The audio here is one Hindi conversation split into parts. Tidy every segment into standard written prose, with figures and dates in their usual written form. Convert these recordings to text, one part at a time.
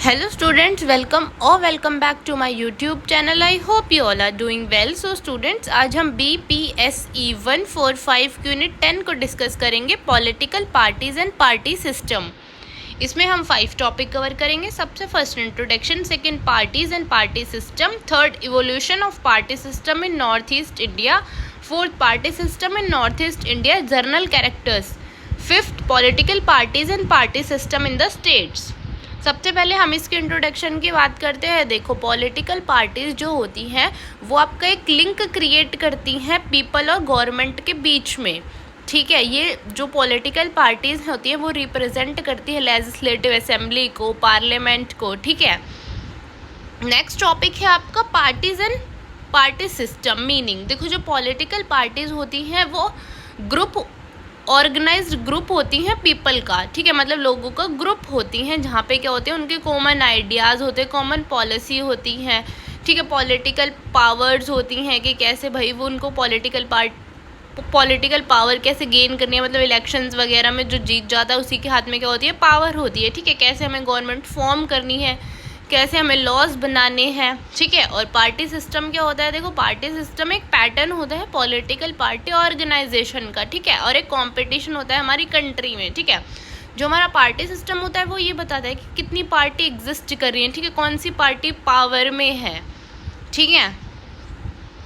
Hello students, welcome back to my YouTube channel. I hope you all are doing well. So students, आज हम BPSE 145 यूनिट 10 को डिस्कस करेंगे political parties and party system. इसमें हम 5 टॉपिक कवर करेंगे। सबसे first introduction, second parties and party system, third evolution of party system in north east India, fourth party system in north east India, journal characters, fifth political parties and party system in the states. सबसे पहले हम इसके इंट्रोडक्शन की बात करते हैं। देखो, पॉलिटिकल पार्टीज जो होती हैं वो आपका एक लिंक क्रिएट करती हैं पीपल और गवर्नमेंट के बीच में। ठीक है, ये जो पॉलिटिकल पार्टीज होती हैं वो रिप्रेजेंट करती है लेजिस्लेटिव असेंबली को, पार्लियामेंट को। ठीक है, नेक्स्ट टॉपिक है आपका parties and party system. Meaning, देखो जो पॉलिटिकल पार्टीज होती हैं वो ग्रुप, ऑर्गेनाइज्ड ग्रुप होती हैं पीपल का। ठीक है, मतलब लोगों का ग्रुप होती हैं जहाँ पे क्या होते हैं, उनके कॉमन आइडियाज़ होते हैं, कॉमन पॉलिसी होती हैं। ठीक है, पॉलिटिकल पावर्स होती हैं कि कैसे भाई वो उनको पॉलिटिकल पावर कैसे गेन करनी है, मतलब इलेक्शंस वगैरह में जो जीत जाता है उसी के हाथ में क्या होती है, पावर होती है। ठीक है, कैसे हमें गवर्नमेंट फॉर्म करनी है, कैसे हमें लॉज बनाने हैं। ठीक है, और पार्टी सिस्टम क्या होता है, देखो पार्टी सिस्टम एक पैटर्न होता है पॉलिटिकल पार्टी ऑर्गेनाइजेशन का। ठीक है, और एक कंपटीशन होता है हमारी कंट्री में। ठीक है, जो हमारा पार्टी सिस्टम होता है वो ये बताता है कि कितनी पार्टी एग्जिस्ट कर रही है। ठीक है, कौन सी पार्टी पावर में है। ठीक है,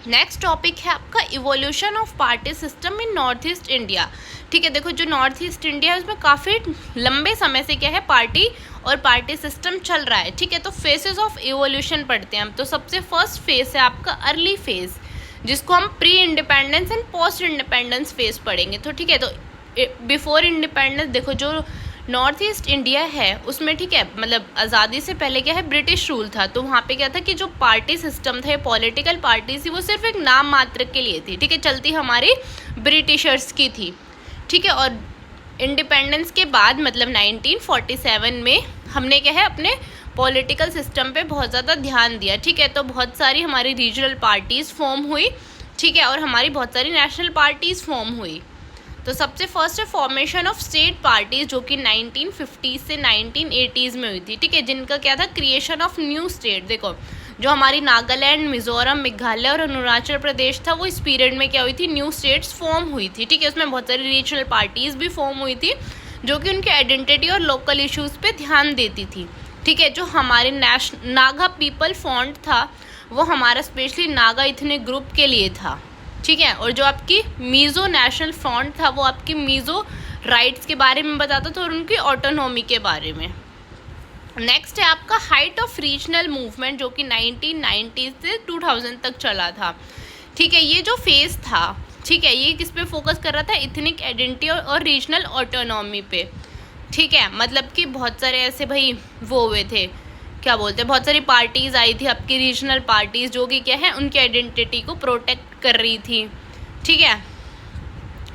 नेक्स्ट टॉपिक है आपका evolution of party system in north east India. ठीक है, देखो जो नॉर्थ ईस्ट इंडिया है उसमें काफ़ी लंबे समय से क्या है, पार्टी और पार्टी सिस्टम चल रहा है। ठीक है, तो फेसेस ऑफ इवोल्यूशन पढ़ते हैं हम। तो सबसे फर्स्ट फेज है आपका अर्ली फेज, जिसको हम pre independence and post independence phase पढ़ेंगे। तो ठीक है, तो बिफोर इंडिपेंडेंस देखो जो नॉर्थ ईस्ट इंडिया है उसमें, ठीक है, मतलब आज़ादी से पहले क्या है, ब्रिटिश रूल था। तो वहाँ पे क्या था कि जो पार्टी सिस्टम थे, पॉलिटिकल पार्टी थी, वो सिर्फ एक नाम मात्र के लिए थी। ठीक है, चलती हमारी ब्रिटिशर्स की थी। ठीक है, और इंडिपेंडेंस के बाद मतलब 1947 में हमने क्या है अपने पॉलिटिकल सिस्टम पे बहुत ज़्यादा ध्यान दिया। ठीक है, तो बहुत सारी हमारी रीजनल पार्टीज़ फॉर्म हुई। ठीक है, और हमारी बहुत सारी नेशनल पार्टीज़ फॉर्म हुई। तो सबसे फर्स्ट है फॉर्मेशन ऑफ स्टेट पार्टीज, जो कि 1950 से 1980s में हुई थी। ठीक है, जिनका क्या था, क्रिएशन ऑफ न्यू स्टेट। देखो जो हमारी नागालैंड, मिजोरम, मेघालय और अरुणाचल प्रदेश था वो इस पीरियड में क्या हुई थी, न्यू स्टेट्स फॉर्म हुई थी। ठीक है, उसमें बहुत सारी रीजनल पार्टीज़ भी फॉर्म हुई थी जो कि उनके आइडेंटिटी और लोकल इश्यूज़ पे ध्यान देती थी। ठीक है, जो हमारे नागा पीपल फ्रंट था वो हमारा स्पेशली नागा इथनिक ग्रुप के लिए था। ठीक है, और जो आपकी मीज़ो नेशनल फ्रंट था वो आपकी मीज़ो राइट्स के बारे में बताता था और उनकी ऑटोनॉमी के बारे में। नेक्स्ट है आपका हाइट ऑफ रीजनल मूवमेंट, जो कि 1990 से 2000 तक चला था। ठीक है, ये जो फेज था, ठीक है, ये किस पे फोकस कर रहा था, इथनिक आइडेंटिटी और रीजनल ऑटोनॉमी पे। ठीक है, मतलब कि बहुत सारे ऐसे भाई वो हुए थे, क्या बोलते हैं, बहुत सारी पार्टीज़ आई थी आपकी रीजनल पार्टीज़, जो कि क्या है उनकी आइडेंटिटी को प्रोटेक्ट कर रही थी। ठीक है,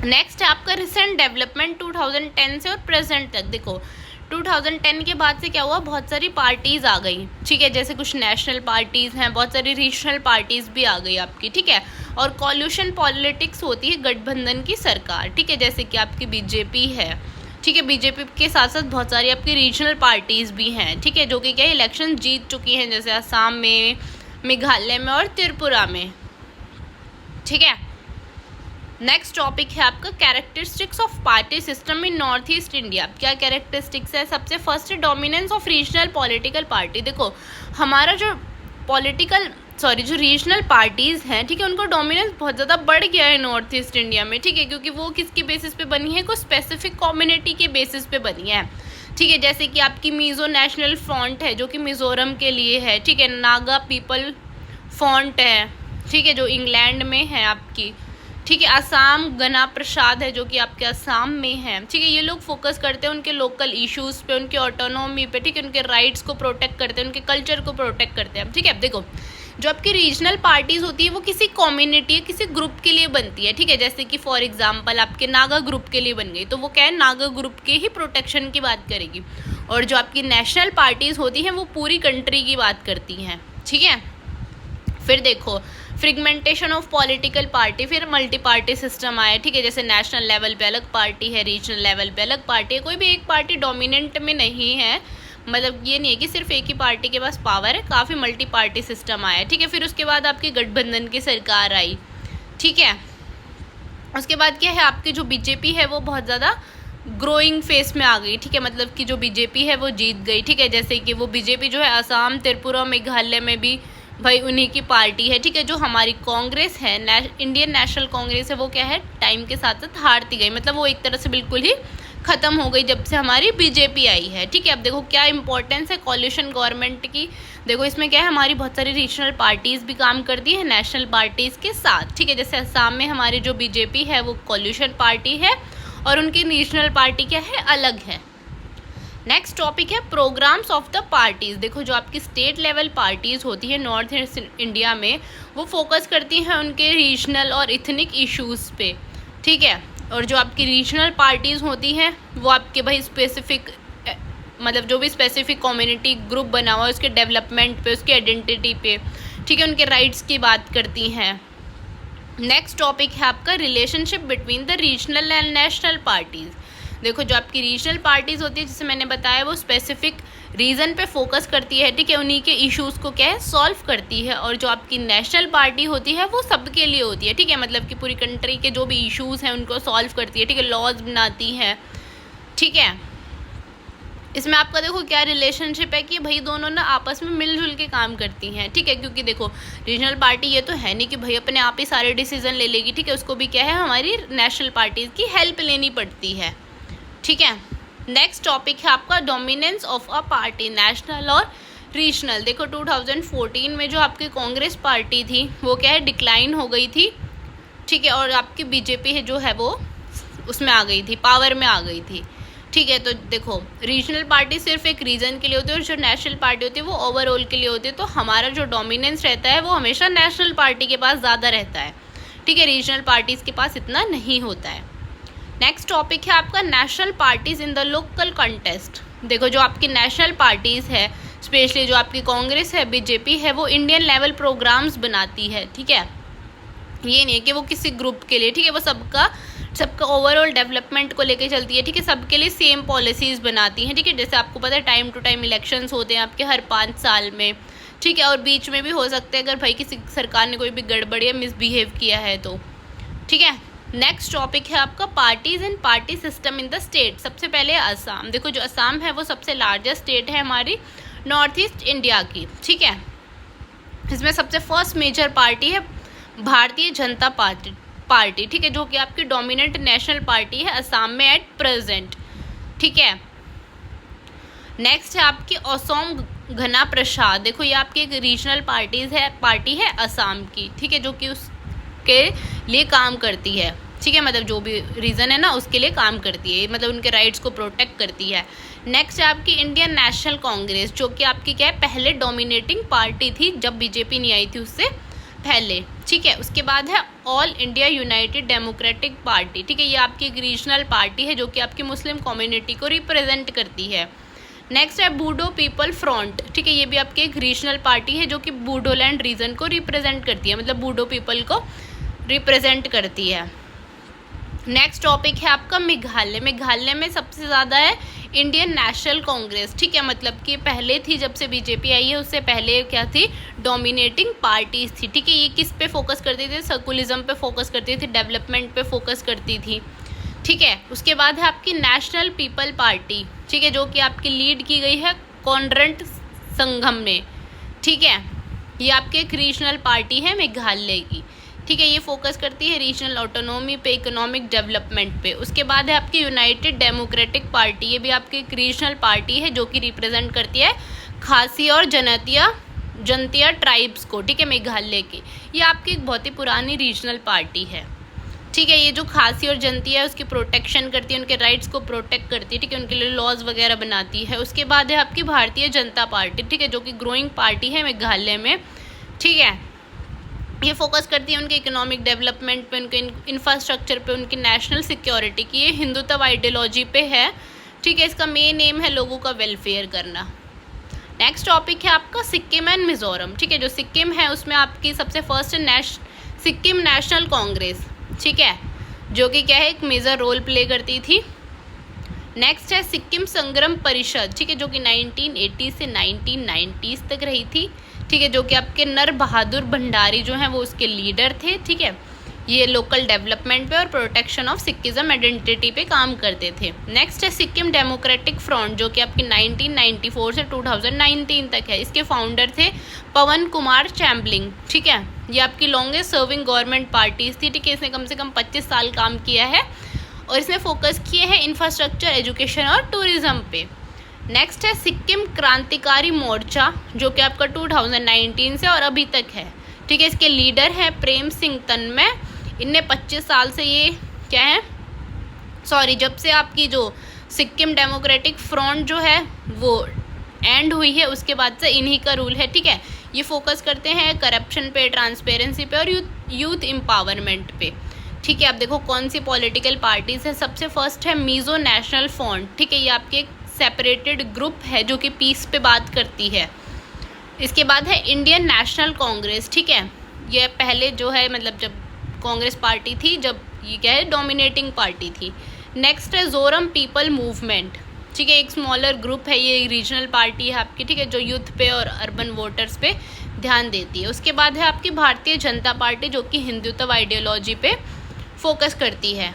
नेक्स्ट है आपका रिसेंट डेवलपमेंट 2010 से और प्रेजेंट तक। देखो 2010 के बाद से क्या हुआ, बहुत सारी पार्टीज़ आ गई। ठीक है, जैसे कुछ नेशनल पार्टीज़ हैं, बहुत सारी रीजनल पार्टीज़ भी आ गई आपकी। ठीक है, और कॉल्यूशन पॉलिटिक्स होती है गठबंधन की सरकार। ठीक है, जैसे कि आपकी बीजेपी है। ठीक है, बीजेपी के साथ साथ बहुत सारी आपकी रीजनल पार्टीज़ भी हैं। ठीक है, जो कि क्या इलेक्शन जीत चुकी हैं, जैसे असम में, मेघालय में और त्रिपुरा में। ठीक है, नेक्स्ट टॉपिक है आपका characteristics of party system in north east India. क्या कैरेक्टरिस्टिक्स है, सबसे फर्स्ट है dominance of regional political party. देखो हमारा जो जो रीजनल पार्टीज़ हैं, ठीक है, उनको डोमिनेंस बहुत ज़्यादा बढ़ गया है नॉर्थ ईस्ट इंडिया में। ठीक है, क्योंकि वो किसके बेसिस पे बनी है, कुछ स्पेसिफिक कम्युनिटी के बेसिस पे बनी है। ठीक है, जैसे कि आपकी मीज़ो नेशनल फ्रंट है जो कि मिज़ोरम के लिए है। ठीक है, नागा पीपल फ्रंट है, ठीक है, जो इंग्लैंड में है आपकी। ठीक है, आसाम गना प्रसाद है जो कि आपके असम में है। ठीक है, ये लोग फोकस करते हैं उनके लोकल इश्यूज़ पे, उनके ऑटोनॉमी पे। ठीक है, उनके राइट्स को प्रोटेक्ट करते हैं, उनके कल्चर को प्रोटेक्ट करते हैं। ठीक है, देखो जो आपकी रीजनल पार्टीज़ होती है वो किसी कम्युनिटी, किसी ग्रुप के लिए बनती है। ठीक है, जैसे कि फॉर एग्जांपल आपके नागा ग्रुप के लिए बन गई, तो वो क्या है, नागा ग्रुप के ही प्रोटेक्शन की बात करेगी। और जो आपकी नेशनल पार्टीज़ होती हैं वो पूरी कंट्री की बात करती हैं। ठीक है, फिर देखो फ्रिगमेंटेशन ऑफ पॉलिटिकल पार्टी, फिर मल्टी पार्टी सिस्टम आया। ठीक है, जैसे नेशनल लेवल पे अलग पार्टी है, रीजनल लेवल पे अलग पार्टी है, कोई भी एक पार्टी डोमिनेंट में नहीं है, मतलब ये नहीं है कि सिर्फ एक ही पार्टी के पास पावर है, काफ़ी मल्टी पार्टी सिस्टम आया, ठीक है। फिर उसके बाद आपकी गठबंधन की सरकार आई, ठीक है। उसके बाद क्या है, आपकी जो बीजेपी है वो बहुत ज़्यादा ग्रोइंग फेस में आ गई, ठीक है। मतलब कि जो बीजेपी है वो जीत गई, ठीक है। जैसे कि वो बीजेपी जो है असम, त्रिपुरा, मेघालय में भी भाई उन्हीं की पार्टी है, ठीक है। जो हमारी कांग्रेस है, इंडियन नेशनल कांग्रेस है, वो क्या है, टाइम के साथ साथ हारती गई, मतलब वो एक तरह से बिल्कुल ही ख़त्म हो गई जब से हमारी बीजेपी आई है, ठीक है। अब देखो क्या इंपॉर्टेंस है कॉलिशन गवर्नमेंट की। देखो इसमें क्या है, हमारी बहुत सारी रीजनल पार्टीज़ भी काम करती है नेशनल पार्टीज़ के साथ, ठीक है। जैसे असम में हमारी जो बीजेपी है वो कॉलिशन पार्टी है और उनकी रीजनल पार्टी क्या है, अलग है। नेक्स्ट टॉपिक है प्रोग्राम्स ऑफ द पार्टीज़। देखो जो आपकी स्टेट लेवल पार्टीज़ होती है नॉर्थ ईस्ट इंडिया में, वो फोकस करती हैं उनके रीजनल और इथनिक इश्यूज़ पे, ठीक है। और जो आपकी रीजनल पार्टीज़ होती हैं वो आपके भाई स्पेसिफिक, मतलब जो भी स्पेसिफिक कम्युनिटी ग्रुप बना हुआ है उसके डेवलपमेंट पे, उसकी आइडेंटिटी पे, ठीक है, उनके राइट्स की बात करती हैं। नेक्स्ट टॉपिक है आपका relationship between the regional and national parties. देखो जो आपकी रीजनल पार्टीज़ होती है, जैसे मैंने बताया, वो स्पेसिफिक रीज़न पे फोकस करती है, ठीक है, उन्हीं के इश्यूज़ को क्या है, सॉल्व करती है। और जो आपकी नेशनल पार्टी होती है वो सबके लिए होती है, ठीक है, मतलब कि पूरी कंट्री के जो भी इश्यूज़ हैं उनको सॉल्व करती है, ठीक है, लॉज बनाती है, ठीक है। इसमें आपका देखो क्या रिलेशनशिप है कि भाई दोनों ना आपस में मिलजुल के काम करती हैं, ठीक है। क्योंकि देखो रीजनल पार्टी ये तो है नहीं कि भाई अपने आप ही सारे डिसीजन ले लेगी, ठीक है, उसको भी क्या है, हमारी नेशनल पार्टीज़ की हेल्प लेनी पड़ती है, ठीक है। नेक्स्ट टॉपिक है आपका dominance of a party, national और रीजनल। देखो 2014 में जो आपकी कांग्रेस पार्टी थी वो क्या है, डिक्लाइन हो गई थी, ठीक है, और आपकी बीजेपी है जो है वो उसमें आ गई थी, पावर में आ गई थी, ठीक है। तो देखो रीजनल पार्टी सिर्फ एक रीजन के लिए होती है और जो नेशनल पार्टी होती है वो ओवरऑल के लिए होती है। तो हमारा जो डोमिनेंस रहता है वो हमेशा नेशनल पार्टी के पास ज़्यादा रहता है, ठीक है, रीजनल पार्टीज़ के पास इतना नहीं होता है। नेक्स्ट टॉपिक है आपका national parties in the local contest. देखो जो आपकी नेशनल पार्टीज़ है, स्पेशली जो आपकी कांग्रेस है, बीजेपी है, वो इंडियन लेवल प्रोग्राम्स बनाती है, ठीक है। ये नहीं है कि वो किसी ग्रुप के लिए, ठीक है, वो सबका ओवरऑल डेवलपमेंट को लेके चलती है, ठीक है, सबके लिए सेम पॉलिसीज़ बनाती हैं, ठीक है। जैसे आपको पता है टाइम टू टाइम इलेक्शंस होते हैं आपके हर 5 साल में, ठीक है, और बीच में भी हो सकते हैं अगर भाई किसी सरकार ने कोई भी गड़बड़ी या मिसबिहेव किया है तो, ठीक है। नेक्स्ट टॉपिक है आपका parties and party system in the state. सबसे पहले असम। देखो जो असम है वो सबसे लार्जेस्ट स्टेट है हमारी नॉर्थ ईस्ट इंडिया की, ठीक है। इसमें सबसे फर्स्ट मेजर पार्टी है भारतीय जनता पार्टी, ठीक है, जो कि आपकी डोमिनेंट नेशनल पार्टी है असम में एट प्रेजेंट, ठीक है। नेक्स्ट है आपकी असम घना प्रसाद। देखो ये आपकी एक रीजनल पार्टी है असम की, ठीक है, जो कि उसके लिए काम करती है, ठीक है, मतलब जो भी रीज़न है ना उसके लिए काम करती है, मतलब उनके राइट्स को प्रोटेक्ट करती है। नेक्स्ट है आपकी इंडियन नेशनल कांग्रेस, जो कि आपकी क्या है, पहले डोमिनेटिंग पार्टी थी जब बीजेपी नहीं आई थी उससे पहले, ठीक है। उसके बाद है all India United democratic party, ठीक है, ये आपकी एक रीजनल पार्टी है जो कि आपकी मुस्लिम कम्युनिटी को रिप्रेजेंट करती है। नेक्स्ट है बूडो पीपल फ्रंट, ठीक है, ये भी आपकी एक रीजनल पार्टी है जो कि बूडोलैंड रीजन को रिप्रेजेंट करती है, मतलब बूडो पीपल को रिप्रेजेंट करती है। नेक्स्ट टॉपिक है आपका मेघालय। मेघालय में सबसे ज़्यादा है इंडियन नेशनल कांग्रेस, ठीक है, मतलब कि पहले थी जब से बीजेपी आई है उससे पहले क्या थी, डोमिनेटिंग पार्टीज थी, ठीक है। ये किस पे फोकस करती थी, सर्कुलिज्म पे फोकस करती थी, डेवलपमेंट पे फोकस करती थी, ठीक है। उसके बाद है आपकी नेशनल पीपल पार्टी, ठीक है, जो कि आपकी लीड की गई है कॉन्ड्रेंट संगम ने, ठीक है। ये आपकी एक रीजनल पार्टी है मेघालय की, ठीक है, ये फोकस करती है रीजनल ऑटोनॉमी पे, इकोनॉमिक डेवलपमेंट पे। उसके बाद है आपकी यूनाइटेड डेमोक्रेटिक पार्टी, ये भी आपकी एक रीजनल पार्टी है जो कि रिप्रेजेंट करती है खासी और जनतिया ट्राइब्स को, ठीक है, मेघालय की। ये आपकी एक बहुत ही पुरानी रीजनल पार्टी है, ठीक है। ये जो खासी और जनतिया है उसकी प्रोटेक्शन करती है, उनके राइट्स को प्रोटेक्ट करती है, ठीक है, उनके लिए लॉज वगैरह बनाती है। उसके बाद है आपकी भारतीय जनता पार्टी, ठीक है, जो कि ग्रोइंग पार्टी है मेघालय में, ठीक है। ये फोकस करती है उनके इकोनॉमिक डेवलपमेंट पे, उनके इंफ्रास्ट्रक्चर पे, उनकी नेशनल सिक्योरिटी की। ये हिंदुत्व आइडियोलॉजी पे है, ठीक है, इसका मेन एम है लोगों का वेलफेयर करना। नेक्स्ट टॉपिक है आपका सिक्किम एंड मिजोरम, ठीक है, जो सिक्किम है उसमें आपकी सबसे फर्स्ट है सिक्किम नेशनल कांग्रेस, ठीक है, जो कि क्या है एक मेजर रोल प्ले करती थी, नेक्स्ट है सिक्किम संग्राम परिषद, ठीक है, जो कि 1980 से 1990s तक रही थी, ठीक है, जो कि आपके नर बहादुर भंडारी जो हैं वो उसके लीडर थे, ठीक है। ये लोकल डेवलपमेंट पे और प्रोटेक्शन ऑफ सिक्किज्म आइडेंटिटी पे काम करते थे। नेक्स्ट है सिक्किम डेमोक्रेटिक फ्रंट, जो कि आपकी 1994 से 2019 तक है। इसके फाउंडर थे पवन कुमार चैम्बलिंग, ठीक है। ये आपकी लॉन्गेस्ट सर्विंग गवर्नमेंट पार्टीज थी, ठीक है। इसने कम से कम 25 साल काम किया है और इसने फोकस किए हैं इंफ्रास्ट्रक्चर, एजुकेशन और टूरिज्म पे। नेक्स्ट है सिक्किम क्रांतिकारी मोर्चा, जो कि आपका 2019 से और अभी तक है, ठीक है। इसके लीडर हैं प्रेम सिंह तन्मय। इनने 25 साल से ये क्या है, सॉरी, जब से आपकी जो सिक्किम डेमोक्रेटिक फ्रंट जो है वो एंड हुई है उसके बाद से इन्हीं का रूल है, ठीक है। ये फोकस करते हैं करप्शन पे, ट्रांसपेरेंसी पे और यूथ एम्पावरमेंट पे, ठीक है। अब देखो कौन सी पॉलिटिकल पार्टीज है। सबसे फर्स्ट है मिजो नेशनल फ्रंट, ठीक है। ये आपके एक सेपरेटेड ग्रुप है जो कि पीस पे बात करती है। इसके बाद है इंडियन नेशनल कांग्रेस, ठीक है। ये पहले जो है मतलब जब कांग्रेस पार्टी थी, जब ये क्या है डोमिनेटिंग पार्टी थी। नेक्स्ट है जोरम पीपल मूवमेंट, ठीक है। एक स्मॉलर ग्रुप है, ये रीजनल पार्टी है आपकी, ठीक है, जो यूथ पे और अर्बन वोटर्स पे ध्यान देती है। उसके बाद है आपकी भारतीय जनता पार्टी, जो कि हिंदुत्व आइडियोलॉजी पे फोकस करती है।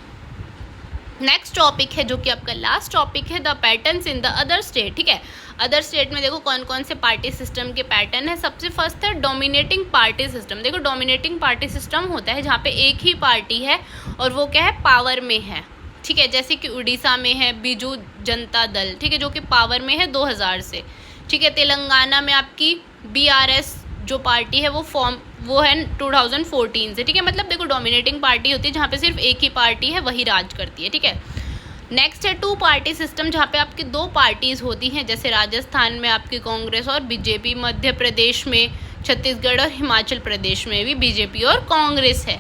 नेक्स्ट टॉपिक है जो कि आपका लास्ट टॉपिक है, the patterns in the other state, ठीक है। अदर स्टेट में देखो कौन कौन से पार्टी सिस्टम के पैटर्न है। सबसे फर्स्ट है डोमिनेटिंग पार्टी सिस्टम। देखो डोमिनेटिंग पार्टी सिस्टम होता है जहाँ पे एक ही पार्टी है और वो क्या है पावर में है, ठीक है। जैसे कि उड़ीसा में है बीजू जनता दल, ठीक है, जो कि पावर में है 2000 से, ठीक है। तेलंगाना में आपकी BRS जो पार्टी है वो है 2014 से, ठीक है। मतलब देखो डोमिनेटिंग पार्टी होती है जहाँ पे सिर्फ एक ही पार्टी है वही राज करती है, ठीक है। नेक्स्ट है टू पार्टी सिस्टम, जहाँ पे आपकी दो पार्टीज होती हैं, जैसे राजस्थान में आपकी कांग्रेस और बीजेपी, मध्य प्रदेश में, छत्तीसगढ़ और हिमाचल प्रदेश में भी बीजेपी और कांग्रेस है।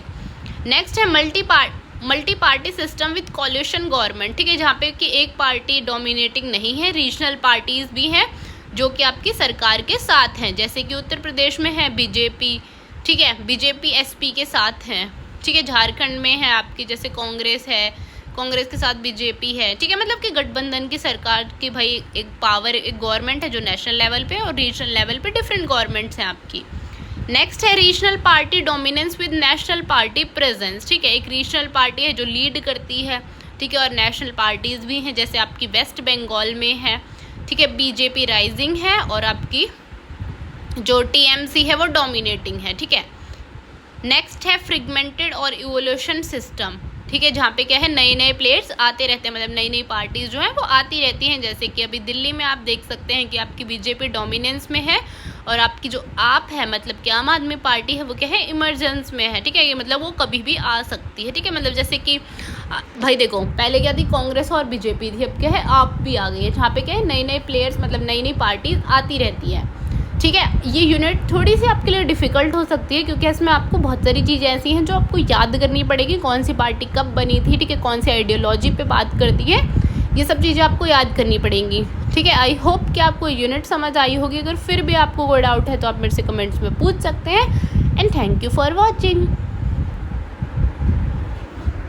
नेक्स्ट है multi party system with collision government, ठीक है, जहाँ पे कि एक पार्टी डोमिनेटिंग नहीं है, रीजनल पार्टीज भी हैं जो कि आपकी सरकार के साथ हैं, जैसे कि उत्तर प्रदेश में है बीजेपी, ठीक है, बीजेपी SP के साथ हैं, ठीक है। झारखंड में है आपकी जैसे कांग्रेस है, कांग्रेस के साथ बीजेपी है, ठीक है। मतलब कि गठबंधन की सरकार की भाई एक पावर, एक गवर्नमेंट है जो नेशनल लेवल पे और रीजनल लेवल पे डिफरेंट गवर्नमेंट्स हैं आपकी। नेक्स्ट है regional party dominance with national party presence, ठीक है। एक रीजनल पार्टी है जो लीड करती है, ठीक है, और नेशनल पार्टीज भी हैं, जैसे आपकी वेस्ट बंगाल में है, ठीक है, BJP राइजिंग है और आपकी जो TMC है वो डोमिनेटिंग है, ठीक है। नेक्स्ट है फ्रेगमेंटेड और इवोल्यूशन सिस्टम, ठीक है, जहाँ पे क्या है नए नए प्लेयर्स आते रहते हैं, मतलब नई नई पार्टीज जो हैं वो आती रहती हैं। जैसे कि अभी दिल्ली में आप देख सकते हैं कि आपकी BJP डोमिनेंस में है और आपकी जो आप है मतलब कि आम आदमी पार्टी है वो क्या है इमरजेंस में है, ठीक है। ये मतलब वो कभी भी आ सकती है, ठीक है। मतलब जैसे कि भाई देखो पहले क्या थी कांग्रेस और BJP थी, अब क्या है आप भी आ गई है, जहाँ पे क्या है नई नई प्लेयर्स मतलब नई नई पार्टीज आती रहती है, ठीक है। ये यूनिट थोड़ी सी आपके लिए डिफ़िकल्ट हो सकती है क्योंकि इसमें आपको बहुत सारी चीज़ें ऐसी हैं जो आपको याद करनी पड़ेगी, कौन सी पार्टी कब बनी थी, ठीक है, कौन सी आइडियोलॉजी पे बात करती है, ये सब चीज़ें आपको याद करनी पड़ेंगी, ठीक है। आई होप कि आपको यूनिट समझ आई होगी। अगर फिर भी आपको कोई डाउट है तो आप मेरे से कमेंट्स में पूछ सकते हैं। And thank you for watching.